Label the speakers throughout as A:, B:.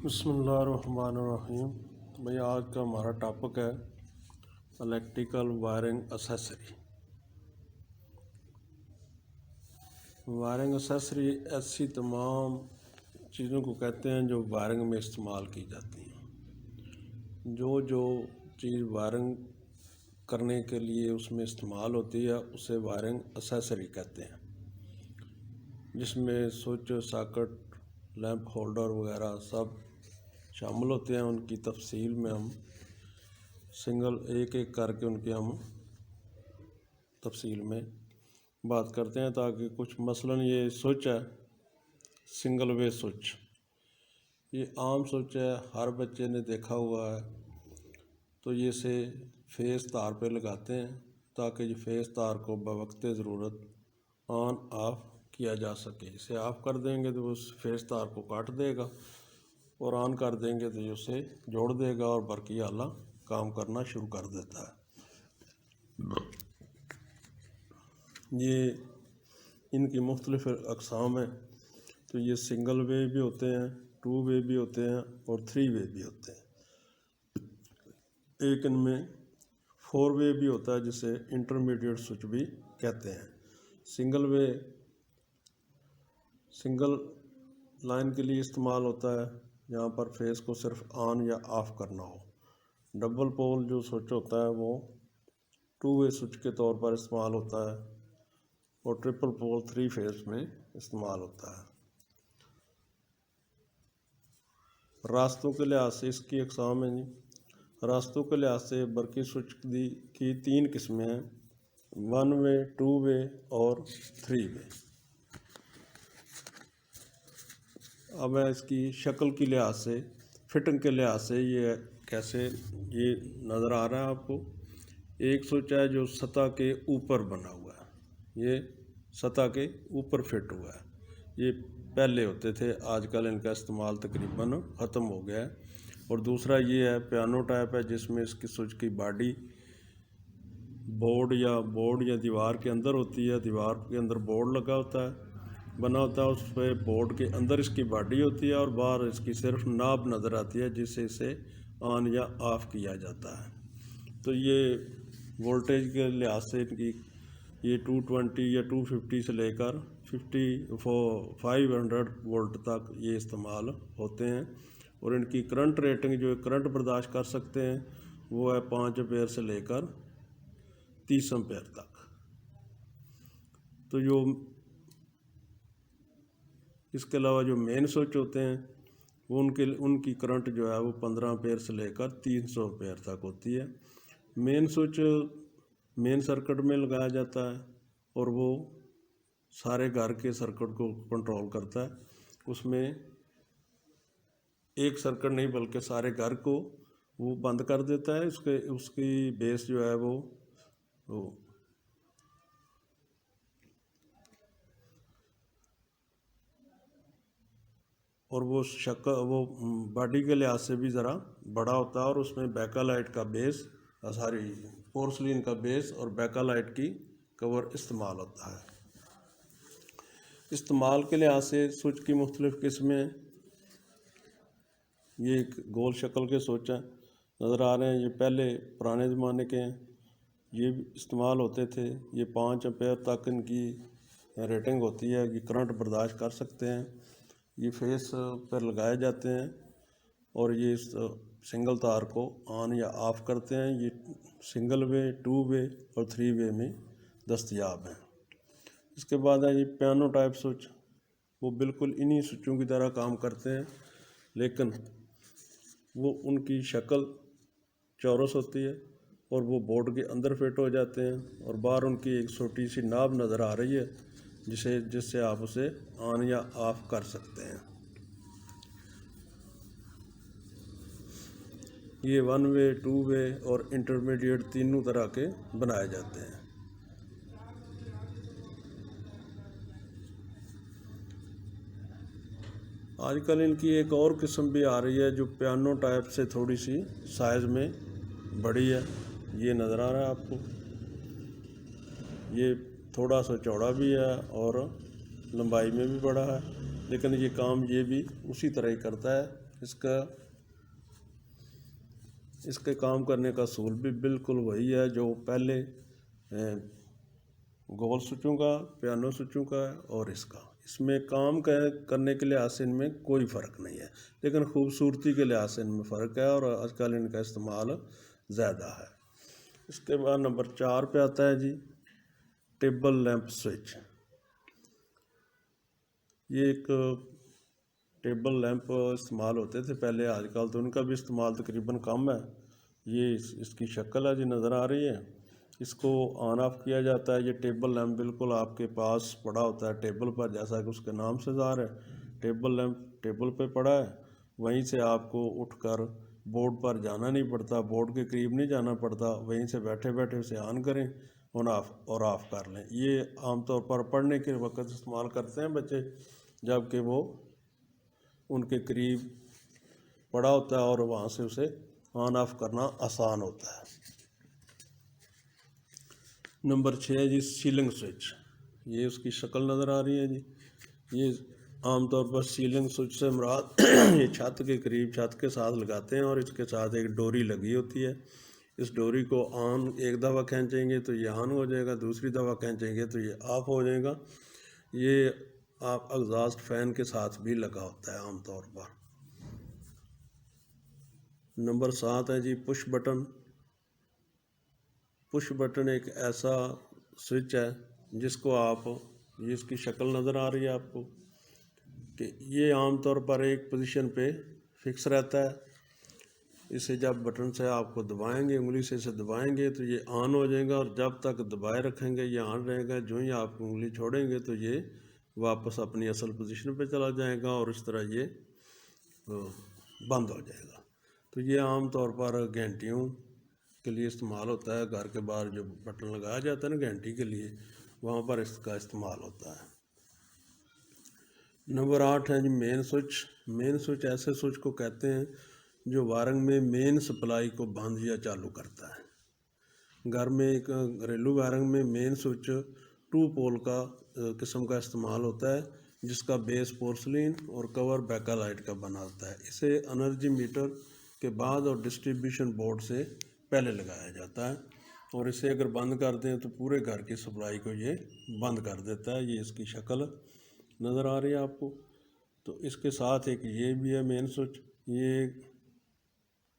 A: بسم اللہ الرحمن الرحیم۔ بھئی آج کا ہمارا ٹاپک ہے الیکٹریکل وائرنگ اسیسری۔ وائرنگ اسیسری ایسی تمام چیزوں کو کہتے ہیں جو وائرنگ میں استعمال کی جاتی ہیں۔ جو چیز وائرنگ کرنے کے لیے اس میں استعمال ہوتی ہے اسے وائرنگ اسیسری کہتے ہیں، جس میں سوئچ، ساکٹ، لیمپ ہولڈر وغیرہ سب شامل ہوتے ہیں۔ ان کی تفصیل میں ہم ایک کر کے ان کی ہم تفصیل میں بات کرتے ہیں، تاکہ کچھ مثلاً یہ سوئچ ہے، سنگل وے سوئچ، یہ عام سوئچ ہے، ہر بچے نے دیکھا ہوا ہے۔ تو یہ اسے فیس تار پہ لگاتے ہیں تاکہ یہ فیس تار کو بوقت ضرورت آن آف کیا جا سکے۔ اسے آف کر دیں گے تو وہ اس فیس تار کو کاٹ دے گا، اور آن کر دیں گے تو یہ اسے جوڑ دے گا اور برقی آلہ کام کرنا شروع کر دیتا ہے۔ یہ ان کی مختلف اقسام ہیں۔ تو یہ سنگل وے بھی ہوتے ہیں، 2 وے بھی ہوتے ہیں اور 3 وے بھی ہوتے ہیں۔ ایک ان میں 4 وے بھی ہوتا ہے جسے انٹرمیڈیٹ سوئچ بھی کہتے ہیں۔ سنگل لائن کے لیے استعمال ہوتا ہے، یہاں پر فیس کو صرف آن یا آف کرنا ہو۔ ڈبل پول جو سوئچ ہوتا ہے وہ 2 وے سوئچ کے طور پر استعمال ہوتا ہے، اور ٹرپل پول 3 فیز میں استعمال ہوتا ہے۔ راستوں کے لحاظ سے اس کی اقسام ہیں۔ راستوں کے لحاظ سے برقی سوئچ کی 3 قسمیں ہیں: 1 وے، 2 وے اور 3 وے۔ اب اس کی شکل کی لحاظ سے، فٹنگ کے لحاظ سے یہ کیسے یہ نظر آ رہا ہے آپ کو۔ ایک سوئچ ہے جو سطح کے اوپر بنا ہوا ہے، یہ سطح کے اوپر فٹ ہوا ہے۔ یہ پہلے ہوتے تھے، آج کل ان کا استعمال تقریباً ختم ہو گیا ہے۔ اور دوسرا یہ ہے پیانو ٹائپ ہے، جس میں اس کی سوئچ کی باڈی بورڈ یا دیوار کے اندر ہوتی ہے۔ دیوار کے اندر بورڈ لگا ہوتا ہے، بنا ہوتا ہے، اس پہ بورڈ کے اندر اس کی باڈی ہوتی ہے اور باہر اس کی صرف ناب نظر آتی ہے، جس سے اسے آن یا آف کیا جاتا ہے۔ تو یہ وولٹیج کے لحاظ سے ان کی یہ 220 یا 250 سے لے کر 500 وولٹ تک یہ استعمال ہوتے ہیں، اور ان کی کرنٹ ریٹنگ جو کرنٹ برداشت کر سکتے ہیں وہ ہے 5 امپیئر سے لے کر 30 امپیئر تک۔ تو اس کے علاوہ جو مین سوئچ ہوتے ہیں وہ ان کی کرنٹ جو ہے وہ 15 امپیئر سے لے کر 300 امپیئر تک ہوتی ہے۔ مین سوئچ مین سرکٹ میں لگایا جاتا ہے، اور وہ سارے گھر کے سرکٹ کو کنٹرول کرتا ہے۔ اس میں ایک سرکٹ نہیں بلکہ سارے گھر کو وہ بند کر دیتا ہے۔ اس کی بیس جو ہے وہ اور وہ باڈی کے لحاظ سے بھی ذرا بڑا ہوتا ہے، اور اس میں بیکا لائٹ کا بیس پورسلین کا بیس اور بیکا لائٹ کی کور استعمال ہوتا ہے۔ استعمال کے لحاظ سے سوئچ کی مختلف قسمیں، یہ ایک گول شکل کے سوئچ ہیں نظر آ رہے ہیں، یہ پہلے پرانے زمانے کے ہیں، یہ استعمال ہوتے تھے۔ یہ 5 امپیئر تک ان کی ریٹنگ ہوتی ہے، یہ کرنٹ برداشت کر سکتے ہیں۔ یہ فیس پر لگائے جاتے ہیں اور یہ سنگل تار کو آن یا آف کرتے ہیں۔ یہ سنگل وے، 2 وے اور 3 وے میں دستیاب ہیں۔ اس کے بعد ہے یہ پیانو ٹائپ سوئچ، وہ بالکل انہی سوئچوں کی طرح کام کرتے ہیں، لیکن وہ ان کی شکل چورس ہوتی ہے، اور وہ بورڈ کے اندر فٹ ہو جاتے ہیں، اور باہر ان کی ایک چھوٹی سی ناب نظر آ رہی ہے جس سے آپ اسے آن یا آف کر سکتے ہیں۔ یہ 1 وے، 2 وے اور انٹرمیڈیٹ تینوں طرح کے بنائے جاتے ہیں۔ آج کل ان کی ایک اور قسم بھی آ رہی ہے جو پیانو ٹائپ سے تھوڑی سی سائز میں بڑی ہے، یہ نظر آ رہا ہے آپ کو۔ یہ تھوڑا سا چوڑا بھی ہے اور لمبائی میں بھی بڑا ہے، لیکن یہ کام یہ بھی اسی طرح ہی کرتا ہے اس کے کام کرنے کا اصول بھی بالکل وہی ہے جو پہلے گول سوئچوں کا، پیانو سوئچوں کا ہے اور اس میں کام کرنے کے لحاظ سے ان میں کوئی فرق نہیں ہے، لیکن خوبصورتی کے لحاظ سے ان میں فرق ہے اور آج کل ان کا استعمال زیادہ ہے۔ اس کے بعد نمبر 4 پہ آتا ہے جی ٹیبل لیمپ سوئچ۔ یہ ایک ٹیبل لیمپ استعمال ہوتے تھے پہلے، آج کل تو ان کا بھی استعمال تقریباً کم ہے۔ یہ اس کی شکل ہے جی، نظر آ رہی ہے۔ اس کو آن آف کیا جاتا ہے۔ یہ ٹیبل لیمپ بالکل آپ کے پاس پڑا ہوتا ہے ٹیبل پر، جیسا کہ اس کے نام سے ظاہر ہے ٹیبل لیمپ ٹیبل پہ پڑا ہے۔ وہیں سے آپ کو اٹھ کر بورڈ پر جانا نہیں پڑتا، بورڈ کے قریب نہیں جانا پڑتا، وہیں سے بیٹھے بیٹھے اسے آن کریں اور آف کر لیں۔ یہ عام طور پر پڑھنے کے وقت استعمال کرتے ہیں بچے، جب کہ وہ ان کے قریب پڑا ہوتا ہے اور وہاں سے اسے آن آف کرنا آسان ہوتا ہے۔ نمبر 6 ہے جی سیلنگ سوئچ۔ یہ اس کی شکل نظر آ رہی ہے جی۔ یہ عام طور پر سیلنگ سوئچ سے مراد یہ چھت کے قریب چھت کے ساتھ لگاتے ہیں اور اس کے ساتھ ایک ڈوری لگی ہوتی ہے۔ اس ڈوری کو ایک دفعہ کھینچیں گے تو یہ آن ہو جائے گا، دوسری دفعہ کھینچیں گے تو یہ آف ہو جائے گا۔ یہ آپ ایگزاسٹ فین کے ساتھ بھی لگا ہوتا ہے عام طور پر۔ نمبر 7 ہے جی پش بٹن۔ پش بٹن ایک ایسا سوئچ ہے جس کو یہ اس کی شکل نظر آ رہی ہے آپ کو کہ یہ عام طور پر ایک پوزیشن پہ فکس رہتا ہے۔ اسے جب بٹن سے آپ کو دبائیں گے، انگلی سے اسے دبائیں گے تو یہ آن ہو جائے گا، اور جب تک دبائے رکھیں گے یہ آن رہے گا۔ جو ہی آپ انگلی چھوڑیں گے تو یہ واپس اپنی اصل پوزیشن پہ چلا جائے گا اور اس طرح یہ بند ہو جائے گا۔ تو یہ عام طور پر گھنٹیوں کے لیے استعمال ہوتا ہے۔ گھر کے باہر جو بٹن لگایا جاتا ہے نا گھنٹی کے لیے، وہاں پر اس کا استعمال ہوتا ہے۔ نمبر 8 ہے جی مین سوئچ۔ مین سوئچ ایسے سوئچ کو کہتے ہیں جو وائرنگ میں مین سپلائی کو بند یا چالو کرتا ہے۔ گھر میں ایک گھریلو وائرنگ میں مین سوئچ 2 پول کا قسم کا استعمال ہوتا ہے، جس کا بیس پورسلین اور کور بیکا لائٹ کا بنا ہوتا ہے۔ اسے انرجی میٹر کے بعد اور ڈسٹریبیوشن بورڈ سے پہلے لگایا جاتا ہے، اور اسے اگر بند کر دیں تو پورے گھر کی سپلائی کو یہ بند کر دیتا ہے۔ یہ اس کی شکل نظر آ رہی ہے آپ کو۔ تو اس کے ساتھ ایک یہ بھی ہے مین سوئچ۔ یہ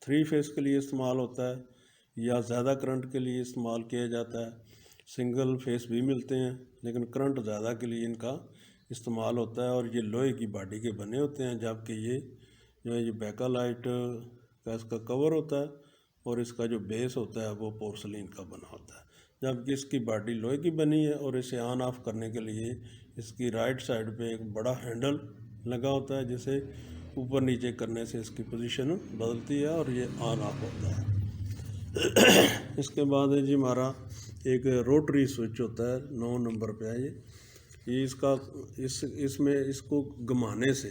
A: 3 فیس کے لیے استعمال ہوتا ہے یا زیادہ کرنٹ کے لیے استعمال کیا جاتا ہے۔ سنگل فیس بھی ملتے ہیں لیکن کرنٹ زیادہ کے لیے ان کا استعمال ہوتا ہے، اور یہ لوہے کی باڈی کے بنے ہوتے ہیں، جبکہ یہ جو ہے یہ بیکا لائٹ کا اس کا کور ہوتا ہے اور اس کا جو بیس ہوتا ہے وہ پورسلین کا بنا ہوتا ہے، جبکہ اس کی باڈی لوہے کی بنی ہے، اور اسے آن آف کرنے کے لیے اس کی رائٹ سائڈ پہ ایک بڑا ہینڈل لگا ہوتا ہے، جسے اوپر نیچے کرنے سے اس کی پوزیشن بدلتی ہے اور یہ آن آف ہوتا ہے۔ اس کے بعد ہے جی ہمارا ایک روٹری سوئچ ہوتا ہے، 9 نمبر پہ ہے یہ اس میں اس کو گھمانے سے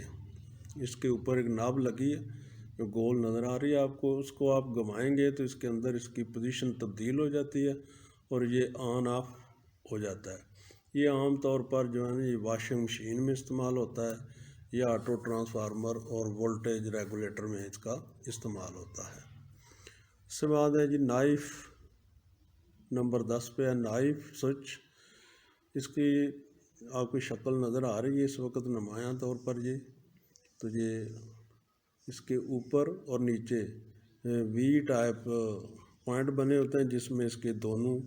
A: اس کے اوپر ایک ناب لگی ہے جو گول نظر آ رہی ہے آپ کو۔ اس کو آپ گھمائیں گے تو اس کے اندر اس کی پوزیشن تبدیل ہو جاتی ہے اور یہ آن آف ہو جاتا ہے۔ یہ عام طور پر جو ہے نا یہ واشنگ مشین میں استعمال ہوتا ہے یا آٹو ٹرانسفارمر اور وولٹیج ریگولیٹر میں اس کا استعمال ہوتا ہے۔ اس کے بعد ہے جی نائف، نمبر 10 پہ ہے نائف سوئچ۔ اس کی آپ کی شکل نظر آ رہی ہے اس وقت نمایاں طور پر یہ اس کے اوپر اور نیچے وی ٹائپ پوائنٹ بنے ہوتے ہیں، جس میں اس کے دونوں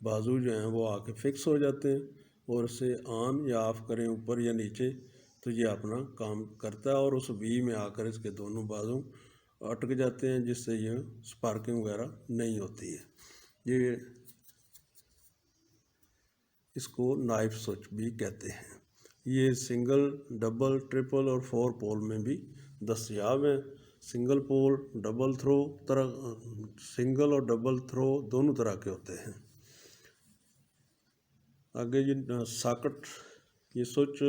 A: بازو جو ہیں وہ آ کے فکس ہو جاتے ہیں، اور اسے آن یا آف کریں اوپر یا نیچے تو یہ اپنا کام کرتا ہے، اور اس وی میں آ کر اس کے دونوں بازو اٹک جاتے ہیں، جس سے یہ سپارکنگ وغیرہ نہیں ہوتی ہے۔ یہ اس کو نائف سوئچ بھی کہتے ہیں۔ یہ سنگل، ڈبل، ٹرپل اور 4 پول میں بھی دستیاب ہیں۔ سنگل اور ڈبل تھرو دونوں طرح کے ہوتے ہیں۔ آگے یہ ساکٹ، یہ سوئچ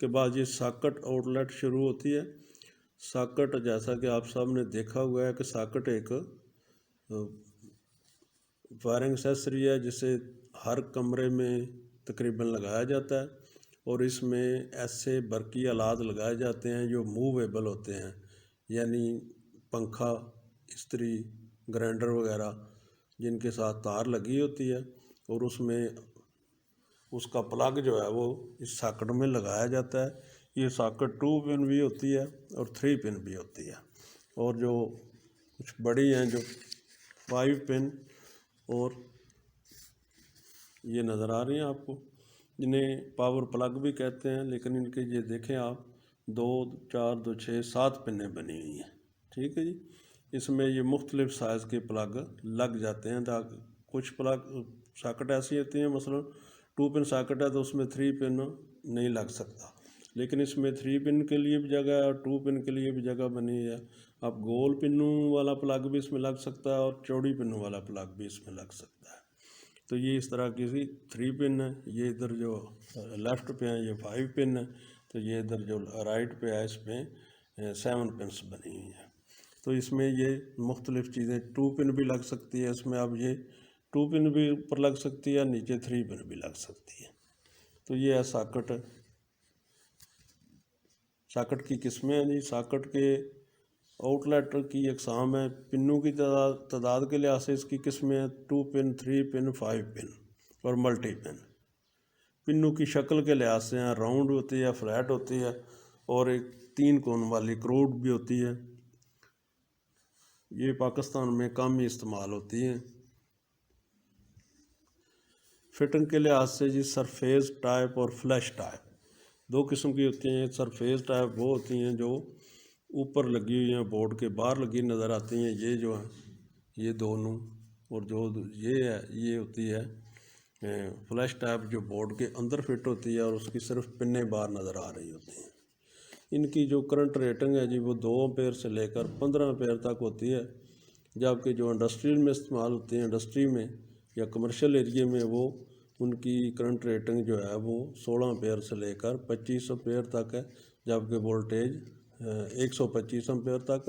A: کے بعد یہ ساکٹ آؤٹ لیٹ شروع ہوتی ہے۔ ساکٹ جیسا کہ آپ سب نے دیکھا ہوا ہے کہ ساکٹ ایک وائرنگ ایکسیسری ہے جسے ہر کمرے میں تقریباً لگایا جاتا ہے، اور اس میں ایسے برقی آلات لگائے جاتے ہیں جو موویبل ہوتے ہیں، یعنی پنکھا، استری، گرائنڈر وغیرہ، جن کے ساتھ تار لگی ہوتی ہے، اور اس میں اس کا پلگ جو ہے وہ اس ساکٹ میں لگایا جاتا ہے۔ یہ ساکٹ 2 پن بھی ہوتی ہے اور 3 پن بھی ہوتی ہے، اور جو کچھ بڑی ہیں جو 5 پن اور یہ نظر آ رہی ہیں آپ کو، جنہیں پاور پلگ بھی کہتے ہیں، لیکن ان کے یہ دیکھیں آپ 2 4 2 6 7 پنیں بنی ہوئی ہیں، ٹھیک ہے جی۔ اس میں یہ مختلف سائز کے پلگ لگ جاتے ہیں، تاکہ کچھ پلگ ساکٹ ایسی ہوتی ہیں، مثلا 2 پن ساکٹ ہے تو اس میں 3 پن نہیں لگ سکتا، لیکن اس میں 3 پن کے لیے بھی جگہ ہے اور 2 پن کے لیے بھی جگہ بنی ہے۔ اب گول پنوں والا پلگ بھی اس میں لگ سکتا ہے اور چوڑی پنوں والا پلگ بھی اس میں لگ سکتا ہے۔ تو یہ اس طرح کی 3 پن ہے، یہ ادھر جو لیفٹ پہ ہیں یہ 5 پن ہے، تو یہ ادھر جو رائٹ پہ ہے اس پہ 7 پنس بنی ہوئی ہیں۔ تو اس میں یہ مختلف چیزیں 2 پن بھی لگ سکتی ہے، اس میں اب یہ 2 پن بھی اوپر لگ سکتی ہے، نیچے 3 پن بھی لگ سکتی ہے۔ تو یہ ہے ساکٹ۔ ساکٹ کی قسمیں ہیں جی، ساکٹ کے آؤٹ لیٹ کی اقسام ہیں، پنوں کی تعداد کے لحاظ سے اس کی قسمیں ہیں 2 پن، 3 پن، 5 پن اور ملٹی پن۔ پنوں کی شکل کے لحاظ سے ہیں، راؤنڈ ہوتی ہے، فلیٹ ہوتی ہے، اور ایک 3 کون والی کروڈ بھی ہوتی ہے۔ یہ پاکستان میں کم ہی استعمال ہوتی ہیں۔ فٹنگ کے لحاظ سے جی سرفیس ٹائپ اور فلیش ٹائپ 2 قسم کی ہوتی ہیں۔ سرفیس ٹائپ وہ ہوتی ہیں جو اوپر لگی ہوئی ہیں، بورڈ کے باہر لگی نظر آتی ہیں، یہ جو ہیں یہ دونوں، اور جو یہ ہے یہ ہوتی ہے فلیش ٹائپ جو بورڈ کے اندر فٹ ہوتی ہے اور اس کی صرف پنیں باہر نظر آ رہی ہوتی ہیں۔ ان کی جو کرنٹ ریٹنگ ہے جی وہ 2 ایمپیئر سے لے کر 15 ایمپیئر تک ہوتی ہے، جبکہ جو انڈسٹریل میں استعمال ہوتی ہیں، انڈسٹری میں یا کمرشل ایریے میں، وہ ان کی کرنٹ ریٹنگ جو ہے وہ 16 ایمپیئر سے لے کر 25 ایمپیئر تک ہے، جبکہ وولٹیج 125 ایمپیئر تک،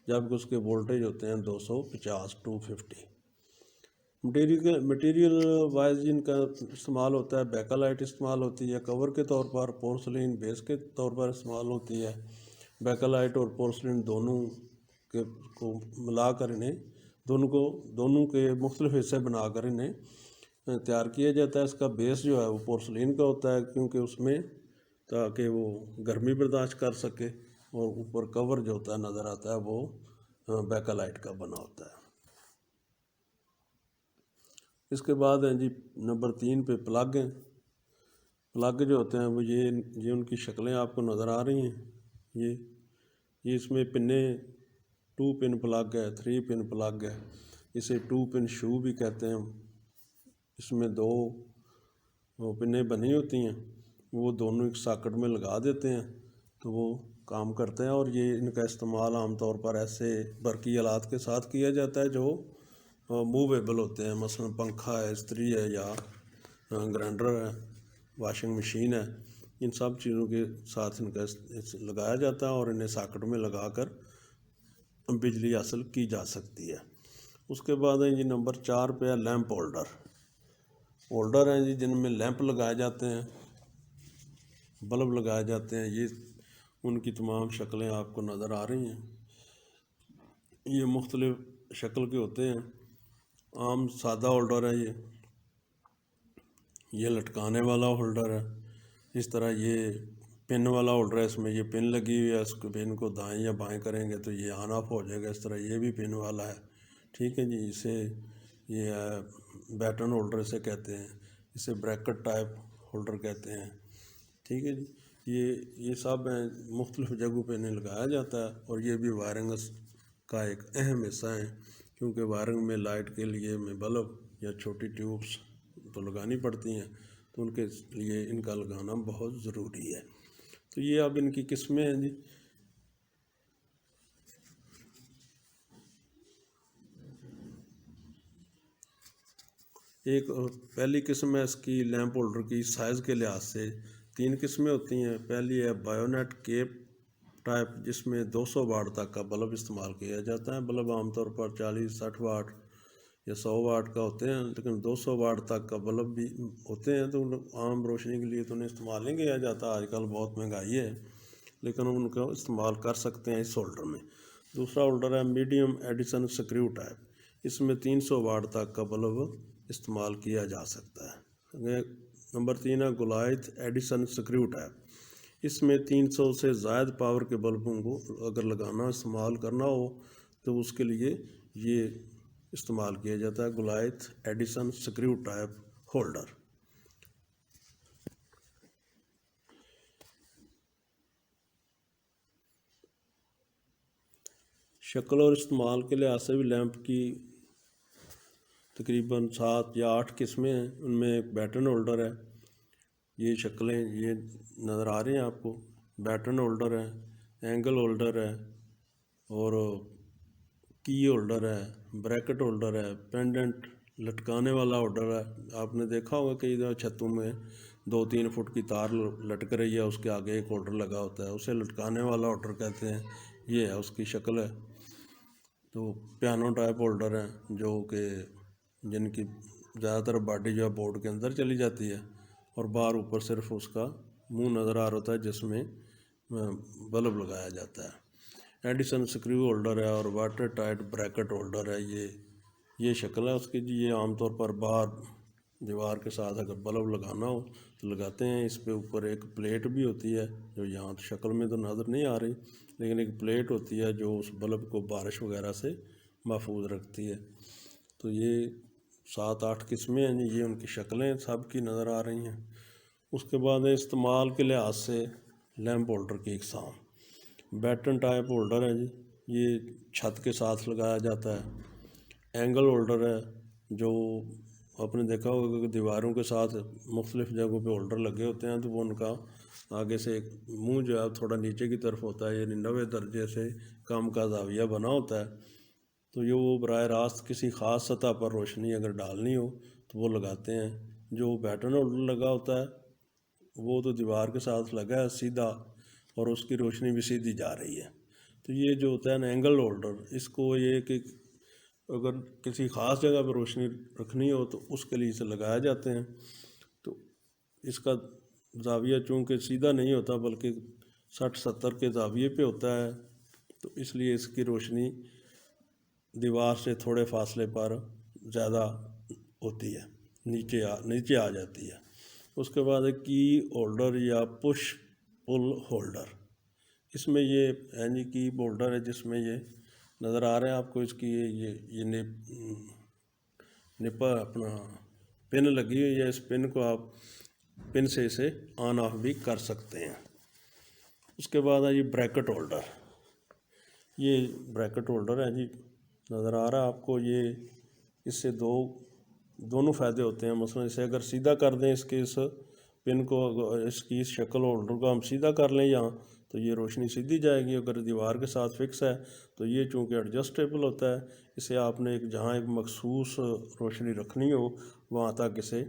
A: جبکہ اس کے وولٹیج ہوتے ہیں 250 250۔ مٹیریل وائز جن کا استعمال ہوتا ہے، بیکلائٹ استعمال ہوتی ہے کور کے طور پر، پورسلین بیس کے طور پر استعمال ہوتی ہے۔ بیکلائٹ اور پورسلین دونوں کو ملا کر انہیں دونوں کے مختلف حصے بنا کر انہیں تیار کیا جاتا ہے۔ اس کا بیس جو ہے وہ پورسلین کا ہوتا ہے، کیونکہ اس میں تاکہ وہ گرمی برداشت کر سکے، اور اوپر کور جو ہوتا ہے نظر آتا ہے وہ بیکلائٹ کا بنا ہوتا ہے۔ اس کے بعد ہیں جی نمبر 3 پہ پلگ ہیں۔ پلگ جو ہوتے ہیں وہ یہ ان کی شکلیں آپ کو نظر آ رہی ہیں، یہ اس میں پنیں 2 پن پلگ ہے، 3 پن پلگ ہے، اسے 2 پن شو بھی کہتے ہیں۔ اس میں 2 پنیں بنی ہوتی ہیں، وہ دونوں ایک ساکٹ میں لگا دیتے ہیں تو وہ کام کرتے ہیں، اور یہ ان کا استعمال عام طور پر ایسے برقی آلات کے ساتھ کیا جاتا ہے جو موویبل ہوتے ہیں، مثلا پنکھا ہے، استری ہے، یا گرائنڈر ہے، واشنگ مشین ہے، ان سب چیزوں کے ساتھ ان کا لگایا جاتا ہے، اور انہیں ساکٹ میں لگا کر بجلی حاصل کی جا سکتی ہے۔ اس کے بعد ہیں جی نمبر 4 پہ ہے لیمپ ہولڈر ہیں جی، جن میں لیمپ لگائے جاتے ہیں، بلب لگائے جاتے ہیں۔ یہ ان کی تمام شکلیں آپ کو نظر آ رہی ہیں، یہ مختلف شکل کے ہوتے ہیں۔ عام سادہ ہولڈر ہے یہ لٹکانے والا ہولڈر ہے، اس طرح یہ پن والا ہولڈر ہے، اس میں یہ پن لگی ہوئی ہے، اس کو پن کو دائیں یا بائیں کریں گے تو یہ آن آف ہو جائے گا، اس طرح یہ بھی پن والا ہے، ٹھیک ہے جی۔ اسے یہ بیٹن ہولڈر اسے کہتے ہیں، اسے بریکٹ ٹائپ ہولڈر کہتے ہیں، ٹھیک ہے جی۔ یہ سب ہیں، مختلف جگہوں پہ انہیں لگایا جاتا ہے، اور یہ بھی وائرنگ کا ایک اہم حصہ ہیں، کیونکہ وائرنگ میں لائٹ کے لیے میں بلب یا چھوٹی ٹیوبس تو لگانی پڑتی ہیں، تو ان کے لیے ان کا لگانا بہت ضروری ہے۔ تو یہ اب ان کی قسمیں ہیں جی۔ ایک پہلی قسم ہے اس کی لیمپ ہولڈر کی سائز کے لحاظ سے 3 قسمیں ہوتی ہیں۔ پہلی ہے بایونیٹ کیپ ٹائپ، جس میں 200 واٹ تک کا بلب استعمال کیا جاتا ہے۔ بلب عام طور پر 40 60 واٹ یا 100 واٹ کا ہوتے ہیں، لیکن 200 واٹ تک کا بلب بھی ہوتے ہیں، تو عام روشنی کے لیے تو انہیں استعمال نہیں کیا جاتا، آج کل بہت مہنگائی ہے، لیکن ان کو استعمال کر سکتے ہیں اس ہولڈر میں۔ دوسرا ہولڈر ہے میڈیم ایڈیسن سکریو ٹائپ، اس میں 300 واٹ تک کا بلب استعمال کیا جا سکتا ہے۔ نمبر 3 ہے گولائت ایڈیسن سکریو ٹائپ، اس میں 300 سے زائد پاور کے بلبوں کو اگر لگانا استعمال کرنا ہو تو اس کے لیے یہ استعمال کیا جاتا ہے گولائت ایڈیسن سکریو ٹائپ ہولڈر۔ شکل اور استعمال کے لحاظ سے بھی لیمپ کی تقریباً 7 یا 8 قسمیں ہیں، ان میں ایک بیٹن ہولڈر ہے، یہ شکلیں یہ نظر آ رہے ہیں آپ کو، بیٹن ہولڈر ہے، اینگل ہولڈر ہے، اور کی ہولڈر ہے، بریکٹ ہولڈر ہے، پینڈنٹ لٹکانے والا ہولڈر ہے۔ آپ نے دیکھا ہوگا کئی دفعہ چھتوں میں 2-3 فٹ کی تار لٹک رہی ہے، اس کے آگے ایک ہولڈر لگا ہوتا ہے، اسے لٹکانے والا ہولڈر کہتے ہیں، یہ ہے اس کی شکل ہے۔ تو پیانو ٹائپ ہولڈر ہیں جو کہ جن کی زیادہ تر باڈی جو ہے بورڈ کے اندر چلی جاتی ہے، اور باہر اوپر صرف اس کا منہ نظر آ رہا ہوتا ہے جس میں بلب لگایا جاتا ہے۔ ایڈیسن سکریو ہولڈر ہے اور واٹر ٹائٹ بریکٹ ہولڈر ہے، یہ شکل ہے اس کی جی۔ یہ عام طور پر باہر دیوار کے ساتھ اگر بلب لگانا ہو تو لگاتے ہیں۔ اس پہ اوپر ایک پلیٹ بھی ہوتی ہے جو یہاں شکل میں تو نظر نہیں آ رہی، لیکن ایک پلیٹ ہوتی ہے جو اس بلب کو بارش وغیرہ سے محفوظ رکھتی ہے۔ تو یہ 7-8 قسمیں ہیں جی، یہ ان کی شکلیں سب کی نظر آ رہی ہیں۔ اس کے بعد استعمال کے لحاظ سے لیمپ ہولڈر کی اقسام، بیٹن ٹائپ ہولڈر ہے جی، یہ چھت کے ساتھ لگایا جاتا ہے۔ اینگل ہولڈر ہے جو آپ نے دیکھا ہوگا کہ دیواروں کے ساتھ مختلف جگہوں پہ ہولڈر لگے ہوتے ہیں، تو وہ ان کا آگے سے ایک منہ جو ہے تھوڑا نیچے کی طرف ہوتا ہے، یعنی 90 درجے سے کم کا زاویہ بنا ہوتا ہے، تو یہ وہ براہ راست کسی خاص سطح پر روشنی اگر ڈالنی ہو تو وہ لگاتے ہیں۔ جو بیٹن ہولڈر لگا ہوتا ہے وہ تو دیوار کے ساتھ لگا ہے سیدھا، اور اس کی روشنی بھی سیدھی جا رہی ہے۔ تو یہ جو ہوتا ہے نا اینگل ہولڈر، اس کو یہ کہ اگر کسی خاص جگہ پہ روشنی رکھنی ہو تو اس کے لیے اسے لگایا جاتے ہیں۔ تو اس کا زاویہ چونکہ سیدھا نہیں ہوتا بلکہ 60-70 کے زاویے پہ ہوتا ہے، تو اس لیے اس کی روشنی دیوار سے تھوڑے فاصلے پر زیادہ ہوتی ہے، نیچے آ جاتی ہے۔ اس کے بعد ایک کی ہولڈر یا پش پل ہولڈر، اس میں یہ ہے جی کی ہولڈر ہے جس میں یہ نظر آ رہے ہیں آپ کو، اس کی یہ نپا اپنا پن لگی ہوئی ہے، اس پن کو آپ پن سے اسے آن آف بھی کر سکتے ہیں۔ اس کے بعد ہے جی بریکٹ ہولڈر، یہ بریکٹ ہولڈر ہے جی، نظر آ رہا ہے آپ کو، یہ اس سے دونوں فائدے ہوتے ہیں۔ مثلا اسے اگر سیدھا کر دیں، اس پن کو، اس کی اس شکل ہولڈر کو ہم سیدھا کر لیں یہاں تو یہ روشنی سیدھی جائے گی۔ اگر دیوار کے ساتھ فکس ہے تو یہ چونکہ ایڈجسٹیبل ہوتا ہے، اسے آپ نے جہاں ایک مخصوص روشنی رکھنی ہو وہاں تک اسے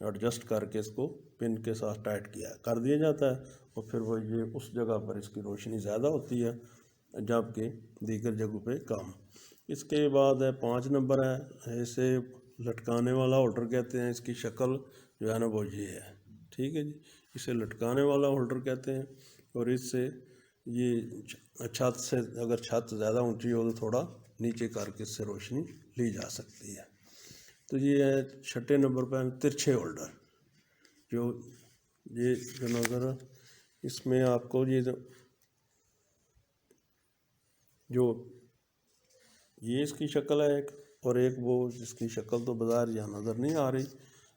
A: ایڈجسٹ کر کے اس کو پن کے ساتھ ٹائٹ کر دیا جاتا ہے، اور پھر وہ یہ اس جگہ پر اس کی روشنی زیادہ ہوتی ہے جبکہ دیگر جگہوں پہ کم۔ اس کے بعد ہے 5 نمبر ہے، اسے لٹکانے والا ہولڈر کہتے ہیں۔ اس کی شکل جو ہے نا وہ یہ ہے، ٹھیک ہے جی، اسے لٹکانے والا ہولڈر کہتے ہیں، اور اس سے یہ چھت سے اگر چھت زیادہ اونچی ہو تو تھوڑا نیچے کر کے اس سے روشنی لی جا سکتی ہے۔ تو یہ ہے 6 نمبر پہ ترچھے ہولڈر، یہ نظر اس میں آپ کو یہ اس کی شکل ہے ایک، اور ایک وہ جس کی شکل تو بظاہر یہاں نظر نہیں آ رہی،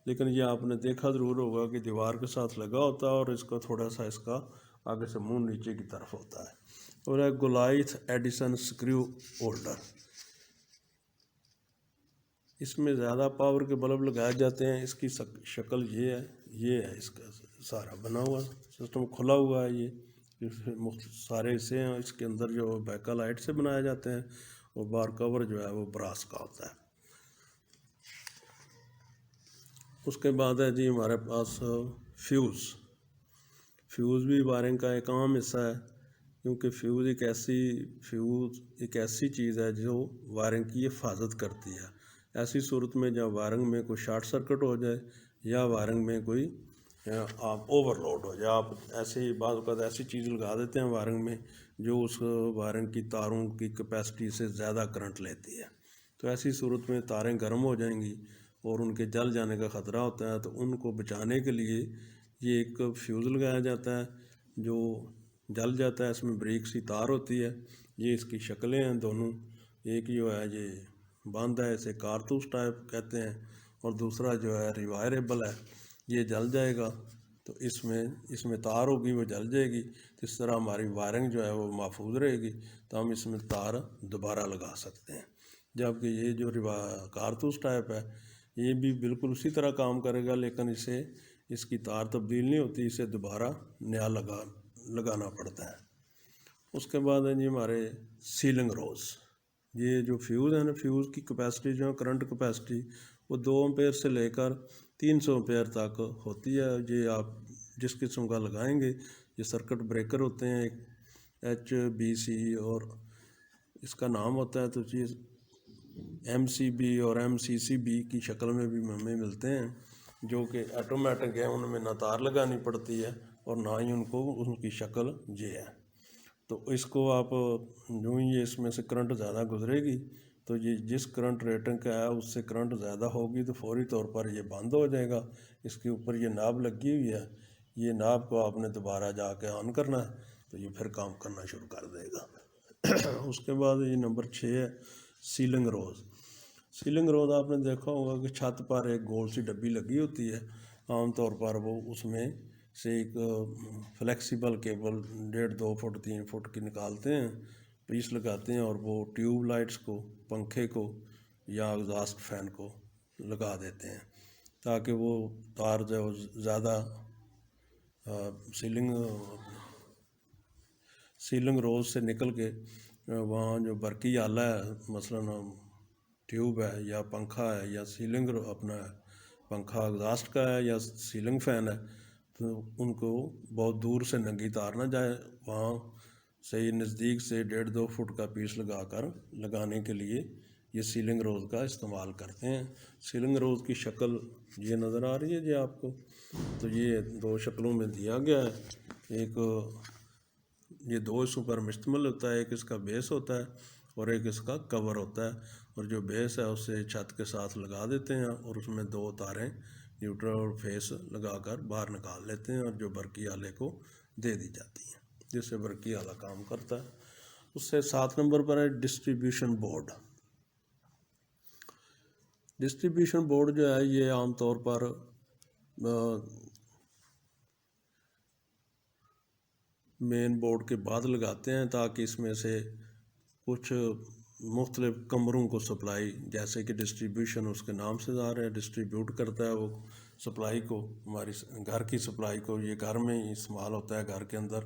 A: لیکن یہ آپ نے دیکھا ضرور ہوگا کہ دیوار کے ساتھ لگا ہوتا ہے اور اس کا تھوڑا سا اس کا آگے سے منہ نیچے کی طرف ہوتا ہے۔ اور ایک گولائت ایڈیسن سکریو ہولڈر، اس میں زیادہ پاور کے بلب لگائے جاتے ہیں۔ اس کی شکل یہ ہے اس کا سارا بنا ہوا سسٹم کھلا ہوا ہے، یہ سارے حصے ہیں اس کے اندر جو بیکا لائٹ سے بنائے جاتے ہیں، اور بار کور جو ہے وہ براس کا ہوتا ہے۔ اس کے بعد ہے جی ہمارے پاس فیوز بھی وائرنگ کا ایک عام حصہ ہے، کیونکہ فیوز ایک ایسی چیز ہے جو وائرنگ کی حفاظت کرتی ہے۔ ایسی صورت میں جب وائرنگ میں کوئی شارٹ سرکٹ ہو جائے یا وائرنگ میں کوئی آپ اوور لوڈ ہو جائے، آپ ایسے ہی بعض اوقات ایسی چیز لگا دیتے ہیں وائرنگ میں جو اس وائرنگ کی تاروں کی کیپیسٹی سے زیادہ کرنٹ لیتی ہے، تو ایسی صورت میں تاریں گرم ہو جائیں گی اور ان کے جل جانے کا خطرہ ہوتا ہے۔ تو ان کو بچانے کے لیے یہ ایک فیوز لگایا جاتا ہے جو جل جاتا ہے، اس میں بریک سی تار ہوتی ہے، یہ اس کی شکلیں ہیں دونوں، ایک جو ہے یہ بند ہے، اسے کارتوس ٹائپ کہتے ہیں، اور دوسرا جو ہے ریوائریبل ہے، یہ جل جائے گا تو اس میں تار ہوگی وہ جل جائے گی، تو اس طرح ہماری وائرنگ جو ہے وہ محفوظ رہے گی، تو ہم اس میں تار دوبارہ لگا سکتے ہیں۔ جبکہ یہ جو کارتوس ٹائپ ہے یہ بھی بالکل اسی طرح کام کرے گا، لیکن اس کی تار تبدیل نہیں ہوتی، اسے دوبارہ نیا لگانا پڑتا ہے۔ اس کے بعد ہے جی ہمارے سیلنگ روز، یہ جو فیوز ہے نا، فیوز کی کیپیسٹی جو ہے کرنٹ کیپیسٹی وہ 2 امپیئر سے لے کر 300 امپیئر تک ہوتی ہے۔ یہ آپ جس قسم کا لگائیں گے، یہ سرکٹ بریکر ہوتے ہیں HBC، اور اس کا نام ہوتا ہے تو چیز MCB اور MCCB کی شکل میں بھی ہمیں ملتے ہیں، جو کہ آٹومیٹک ہے، ان میں نہ تار لگانی پڑتی ہے اور نہ ہی ان کی شکل یہ ہے۔ تو اس کو آپ جو ہی اس میں سے کرنٹ زیادہ گزرے گی تو یہ جس کرنٹ ریٹنگ کا ہے اس سے کرنٹ زیادہ ہوگی تو فوری طور پر یہ بند ہو جائے گا۔ اس کے اوپر یہ ناب لگی ہوئی ہے، یہ ناب کو آپ نے دوبارہ جا کے آن کرنا ہے تو یہ پھر کام کرنا شروع کر دے گا۔ اس کے بعد یہ نمبر 6 ہے سیلنگ روز۔ سیلنگ روز آپ نے دیکھا ہوگا کہ چھت پر ایک گول سی ڈبی لگی ہوتی ہے، عام طور پر وہ اس میں سے ایک فلیکسیبل کیبل 1.5 فٹ 3 فٹ کی نکالتے ہیں، پیس لگاتے ہیں اور وہ ٹیوب لائٹس کو، پنکھے کو یا ایگزاسٹ فین کو لگا دیتے ہیں تاکہ وہ تار جو زیادہ سیلنگ روز سے نکل کے وہاں جو برقی آلہ ہے، مثلاً ٹیوب ہے یا پنکھا ہے یا سیلنگ اپنا پنکھا ایگزاسٹ کا ہے یا سیلنگ فین ہے، تو ان کو بہت دور سے ننگی تار نہ جائے، وہاں سے نزدیک سے 1.5-2 فٹ کا پیس لگا کر لگانے کے لیے یہ سیلنگ روز کا استعمال کرتے ہیں۔ سیلنگ روز کی شکل یہ نظر آ رہی ہے جی آپ کو، تو یہ 2 شکلوں میں دیا گیا ہے، ایک یہ 2 حصوں پر مشتمل ہوتا ہے، ایک اس کا بیس ہوتا ہے اور ایک اس کا کور ہوتا ہے، اور جو بیس ہے اسے چھت کے ساتھ لگا دیتے ہیں اور اس میں 2 تاریں نیوٹرل اور فیس لگا کر باہر نکال لیتے ہیں اور جو برقی آلے کو دے دی جاتی ہیں، جس سے برقی آلہ کام کرتا ہے۔ اس سے 7 نمبر پر ہے ڈسٹریبیوشن بورڈ۔ ڈسٹریبیوشن بورڈ جو ہے یہ عام طور پر مین بورڈ کے بعد لگاتے ہیں تاکہ اس میں سے کچھ مختلف کمروں کو سپلائی، جیسے کہ ڈسٹریبیوشن اس کے نام سے ظاہر ہے، ڈسٹریبیوٹ کرتا ہے وہ سپلائی کو، ہماری گھر کی سپلائی کو، یہ گھر میں ہی استعمال ہوتا ہے گھر کے اندر،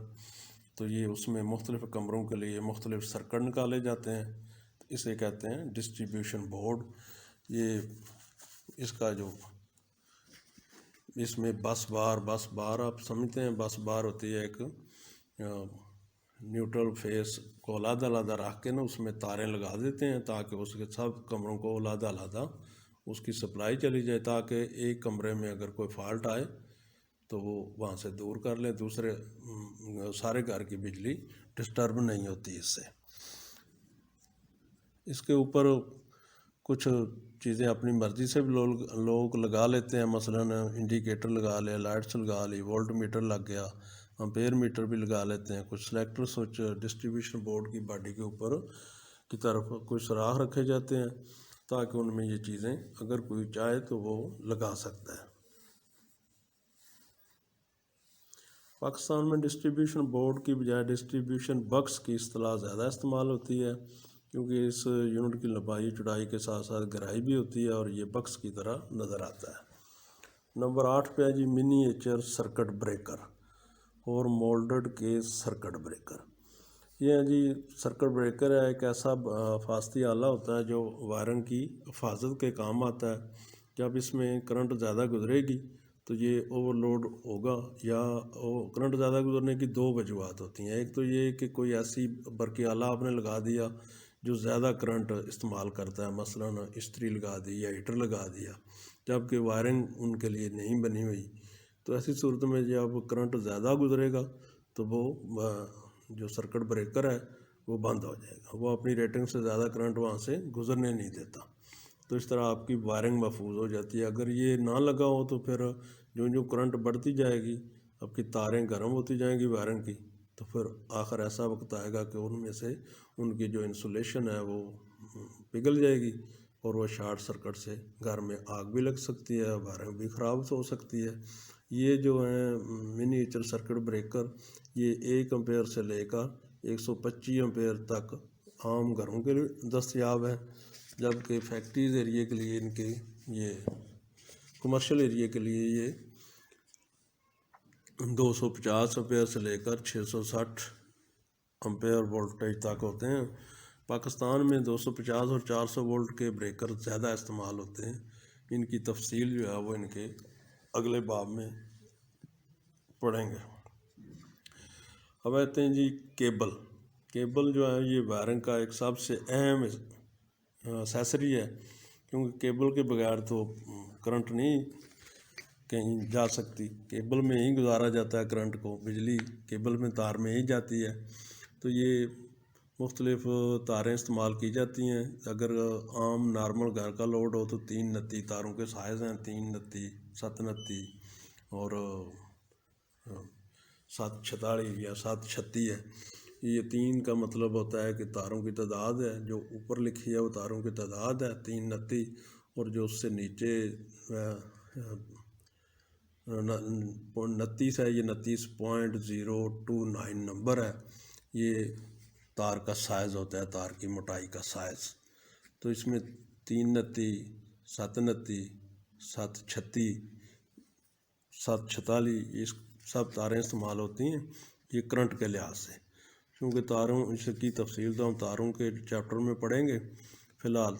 A: تو یہ اس میں مختلف کمروں کے لیے مختلف سرکٹ نکالے جاتے ہیں، اسے کہتے ہیں ڈسٹریبیوشن بورڈ۔ یہ اس کا جو اس میں بس بار آپ سمجھتے ہیں، بس بار ہوتی ہے ایک نیوٹرل فیس کو علیحدہ علیحدہ رکھ کے نا اس میں تاریں لگا دیتے ہیں تاکہ اس کے سب کمروں کو علیحدہ علیحدہ اس کی سپلائی چلی جائے، تاکہ ایک کمرے میں اگر کوئی فالٹ آئے تو وہ وہاں سے دور کر لیں، دوسرے سارے گھر کی بجلی ڈسٹرب نہیں ہوتی اس سے۔ اس کے اوپر کچھ چیزیں اپنی مرضی سے بھی لوگ لگا لیتے ہیں، مثلاً انڈیکیٹر لگا لیا، لائٹس لگا لی، وولٹ میٹر لگ گیا، امپیئر میٹر بھی لگا لیتے ہیں، کچھ سلیکٹر سوئچ ڈسٹریبیوشن بورڈ کی باڈی کے اوپر کی طرف کچھ سوراخ رکھے جاتے ہیں تاکہ ان میں یہ چیزیں اگر کوئی چاہے تو وہ لگا سکتا ہے۔ پاکستان میں ڈسٹریبیوشن بورڈ کی بجائے ڈسٹریبیوشن بکس کی اصطلاح زیادہ استعمال ہوتی ہے، کیونکہ اس یونٹ کی لمبائی چوڑائی کے ساتھ ساتھ گہرائی بھی ہوتی ہے اور یہ بکس کی طرح نظر آتا ہے۔ نمبر 8 پہ ہے جی منی ایچر سرکٹ بریکر اور مولڈڈ کیس سرکٹ بریکر۔ یہ جی سرکٹ بریکر ہے، ایک ایسا حفاظتی آلہ ہوتا ہے جو وائرنگ کی حفاظت کے کام آتا ہے۔ جب اس میں کرنٹ زیادہ گزرے گی تو یہ اوور لوڈ ہوگا، یا کرنٹ زیادہ گزرنے کی 2 وجوہات ہوتی ہیں۔ ایک تو یہ کہ کوئی ایسی برقی آلہ آپ نے لگا دیا جو زیادہ کرنٹ استعمال کرتا ہے، مثلاً استری لگا دی یا ہیٹر لگا دیا، جب کہ وائرنگ ان کے لیے نہیں بنی ہوئی، تو ایسی صورت میں جب کرنٹ زیادہ گزرے گا تو وہ جو سرکٹ بریکر ہے وہ بند ہو جائے گا، وہ اپنی ریٹنگ سے زیادہ کرنٹ وہاں سے گزرنے نہیں دیتا، تو اس طرح آپ کی وائرنگ محفوظ ہو جاتی ہے۔ اگر یہ نہ لگا ہو تو پھر جو کرنٹ بڑھتی جائے گی، آپ کی تاریں گرم ہوتی جائیں گی وائرنگ کی، تو پھر آخر ایسا وقت آئے گا کہ ان میں سے ان کی جو انسولیشن ہے وہ پگھل جائے گی اور وہ شارٹ سرکٹ سے گھر میں آگ بھی لگ سکتی ہے، وائرنگ بھی خراب ہو سکتی ہے۔ یہ جو ہیں منیچر سرکٹ بریکر، یہ 1 امپیئر سے لے کر 125 امپیئر تک عام گھروں کے لیے دستیاب ہے، جبکہ فیکٹریز ایریے کے لیے ان کے یہ کمرشل ایریے کے لیے یہ 250 امپیئر سے لے کر 660 امپیئر وولٹیج تک ہوتے ہیں۔ پاکستان میں 250 اور 400 وولٹ کے بریکر زیادہ استعمال ہوتے ہیں۔ ان کی تفصیل جو ہے وہ ان کے اگلے باب میں پڑھیں گے۔ اب آتے ہیں جی کیبل جو ہے یہ وائرنگ کا ایک سب سے اہم ایکسیسری ہے، کیونکہ کیبل کے بغیر تو کرنٹ نہیں کہیں جا سکتی، کیبل میں ہی گزارا جاتا ہے کرنٹ کو، بجلی کیبل میں تار میں ہی جاتی ہے، تو یہ مختلف تاریں استعمال کی جاتی ہیں۔ اگر عام نارمل گھر کا لوڈ ہو تو 3 نتی تاروں کے سائز ہیں، 3 نتی، 7 نتی اور 746 یا 736 ہے۔ یہ 3 کا مطلب ہوتا ہے کہ تاروں کی تعداد ہے، جو اوپر لکھی ہے وہ تاروں کی تعداد ہے 3 نتی، اور جو اس سے نیچے 29 ہے، یہ 29.029 نمبر ہے، یہ تار کا سائز ہوتا ہے، تار کی موٹائی کا سائز۔ تو اس میں 3 نتی، 7 نتی، 736، 746 یہ سب تاریں استعمال ہوتی ہیں یہ کرنٹ کے لحاظ سے، کیونکہ تاروں اس کی تفصیل تو ہم تاروں کے چیپٹر میں پڑھیں گے۔ فی الحال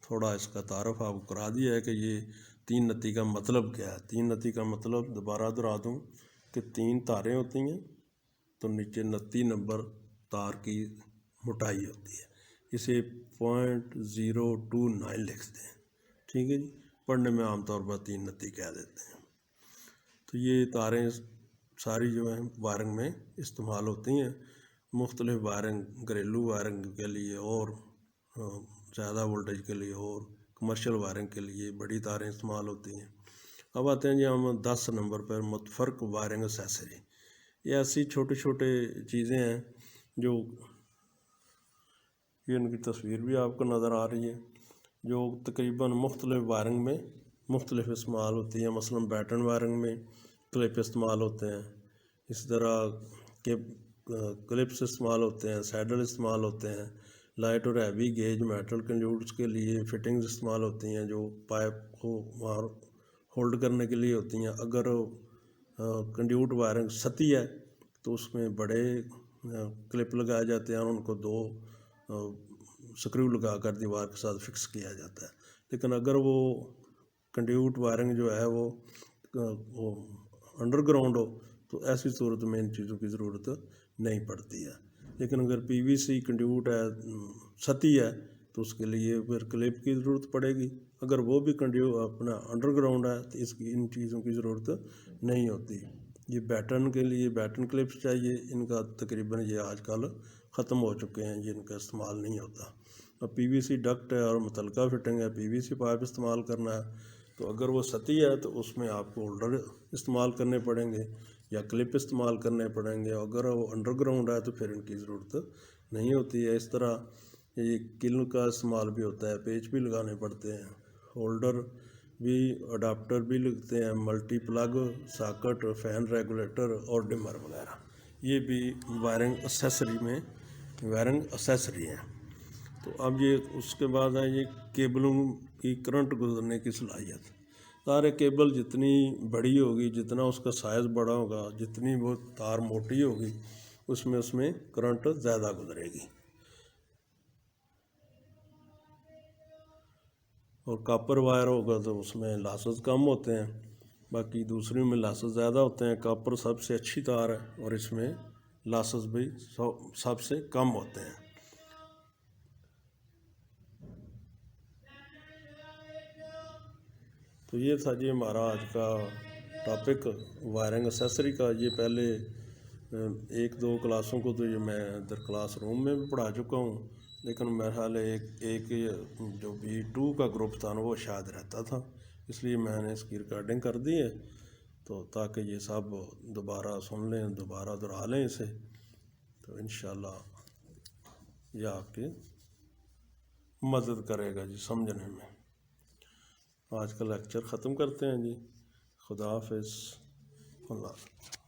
A: تھوڑا اس کا تعارف آپ کو کرا دیا ہے کہ یہ 3 نتی کا مطلب کیا ہے۔ 3 نتی کا مطلب دوبارہ دہرا دوں کہ 3 تاریں ہوتی ہیں تو نیچے نتی نمبر تار کی موٹائی ہوتی ہے، اسے 0.029 لکھتے ہیں، ٹھیک ہے جی، پڑھنے میں عام طور پر 3 نتی کہہ دیتے ہیں۔ تو یہ تاریں ساری جو ہیں وائرنگ میں استعمال ہوتی ہیں، مختلف وائرنگ، گھریلو وائرنگ کے لیے اور زیادہ وولٹیج کے لیے اور کمرشل وائرنگ کے لیے بڑی تاریں استعمال ہوتی ہیں۔ اب آتے ہیں جی ہم 10 نمبر پر متفرق وائرنگ ایکسیسری۔ یہ ایسی چھوٹے چھوٹے چیزیں ہیں جو یہ ان کی تصویر بھی آپ کو نظر آ رہی ہے، جو تقریباً مختلف وائرنگ میں مختلف استعمال ہوتی ہیں۔ مثلاً بیٹن وائرنگ میں کلپ استعمال ہوتے ہیں، اس طرح کے کلپس استعمال ہوتے ہیں، سیڈل استعمال ہوتے ہیں، لائٹ اور ہیوی گیج میٹل کنڈیوٹس کے لیے فٹنگز استعمال ہوتی ہیں جو پائپ کو وہاں ہولڈ کرنے کے لیے ہوتی ہیں۔ اگر کنڈیوٹ وائرنگ سطحی ہے تو اس میں بڑے کلپ لگائے جاتے ہیں اور ان کو 2 سکریو لگا کر دیوار کے ساتھ فکس کیا جاتا ہے، لیکن اگر وہ کنڈیوٹ وائرنگ جو ہے وہ انڈر گراؤنڈ ہو تو ایسی صورت میں ان چیزوں کی ضرورت نہیں پڑتی ہے۔ لیکن اگر پی وی سی کنڈیوٹ ہے، سطحی ہے، تو اس کے لیے پھر کلپ کی ضرورت پڑے گی۔ اگر وہ بھی اپنا انڈر گراؤنڈ ہے تو ان چیزوں کی ضرورت نہیں ہوتی۔ یہ بیٹن کے لیے بیٹن کلپس چاہیے، ان کا تقریباً یہ آج کل ختم ہو چکے ہیں، یہ ان کا استعمال نہیں ہوتا۔ اب پی وی سی ڈکٹ ہے اور متعلقہ فٹنگ ہے، پی وی سی پائپ استعمال کرنا ہے، تو اگر وہ سطحی ہے تو اس میں آپ کو ہولڈر استعمال کرنے پڑیں گے یا کلپ استعمال کرنے پڑیں گے، اگر وہ انڈر گراؤنڈ ہے تو پھر ان کی ضرورت نہیں ہوتی ہے۔ اس طرح یہ کل کا استعمال بھی ہوتا ہے، پیچ بھی لگانے پڑتے ہیں، ہولڈر بھی، اڈاپٹر بھی لگتے ہیں، multi plug, socket, fan regulator اور ڈمر وغیرہ، یہ بھی وائرنگ ایکسیسری ہیں۔ تو اب یہ اس کے بعد ہے یہ کیبلوں کی کرنٹ گزرنے کی صلاحیت۔ تار کیبل جتنی بڑی ہوگی، جتنا اس کا سائز بڑا ہوگا، جتنی وہ تار موٹی ہوگی، اس میں کرنٹ زیادہ گزرے گی، اور کاپر وائر ہوگا تو اس میں لاسز کم ہوتے ہیں، باقی دوسری میں لاسز زیادہ ہوتے ہیں۔ کاپر سب سے اچھی تار ہے اور اس میں لاسز بھی سب سے کم ہوتے ہیں۔ تو یہ تھا جی ہمارا آج کا ٹاپک وائرنگ اسیسری کا. یہ پہلے 1-2 کلاسوں کو تو یہ میں ادھر کلاس روم میں بھی پڑھا چکا ہوں، لیکن میرا خیال ہے ایک جو B2 کا گروپ تھا نا وہ شاید رہتا تھا، اس لیے میں نے اس کی ریکارڈنگ کر دی ہے، تو تاکہ یہ سب دوبارہ سن لیں، دوبارہ دہرا لیں اسے، تو انشاءاللہ یہ آپ کی مدد کرے گا جی سمجھنے میں. آج کا لیکچر ختم کرتے ہیں جی. خدا حافظ. اللہ حافظ.